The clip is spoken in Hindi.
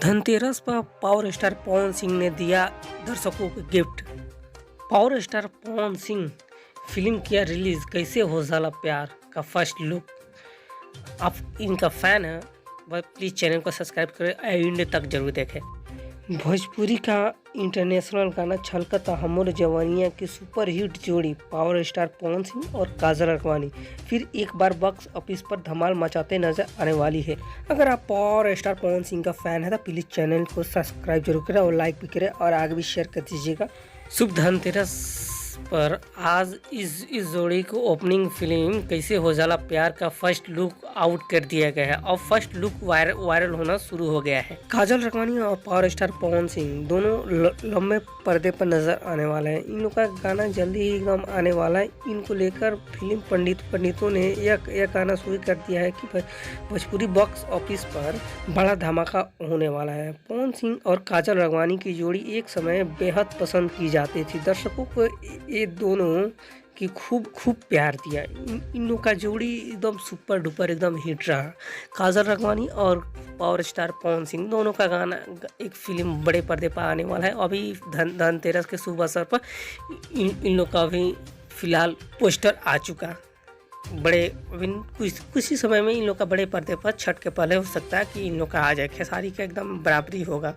धनतेरस पर पावर स्टार पवन सिंह ने दिया दर्शकों को gift. Power star Pawan Singh film किया रिलीज कैसे हो जाला प्यार का फर्स्ट लुक। आप इनका फैन है वह प्लीज़ चैनल को सब्सक्राइब करें, एंड तक जरूर देखें। भोजपुरी का इंटरनेशनल गाना छलकता हमर जवानिया की सुपर हिट जोड़ी पावर स्टार पवन सिंह और काजल अडवाणी फिर एक बार बॉक्स ऑफिस पर धमाल मचाते नजर आने वाली है। अगर आप पावर स्टार पवन सिंह का फैन है तो प्लीज़ चैनल को सब्सक्राइब जरूर करें और लाइक भी करें और आगे भी शेयर कर दीजिएगा। शुभ धनतेरस पर आज इस जोड़ी को ओपनिंग फिल्म कैसे हो जाला प्यार का फर्स्ट लुक आउट कर दिया गया है और फर्स्ट लुक वायरल होना शुरू हो गया है। काजल अडवाणी और पावर स्टार पवन सिंह दोनों लंबे पर्दे पर नजर आने वाले हैं। इन लोग का गाना जल्दी ही एकदम आने वाला है। इनको लेकर फिल्म पंडितों ने यह कहना शुरू कर दिया है कि भोजपुरी बॉक्स ऑफिस पर बड़ा धमाका होने वाला है। पवन सिंह और काजल अडवाणी की जोड़ी एक समय बेहद पसंद की जाती थी। दर्शकों को ये दोनों की खूब प्यार दिया। इन लोग का जोड़ी एकदम सुपर डुपर एकदम हिट रहा। काजल अडवाणी और पावर स्टार पवन सिंह दोनों का गाना एक फिल्म बड़े पर्दे पर आने वाला है। अभी धनतेरस के शुभ अवसर पर इन लोग का भी फिलहाल पोस्टर आ चुका। बड़े कुछ ही समय में इन लोग का बड़े पर्दे पर छठ के पहले हो सकता है कि इन लोग का आ जाए। खेसारी का एकदम बराबरी होगा।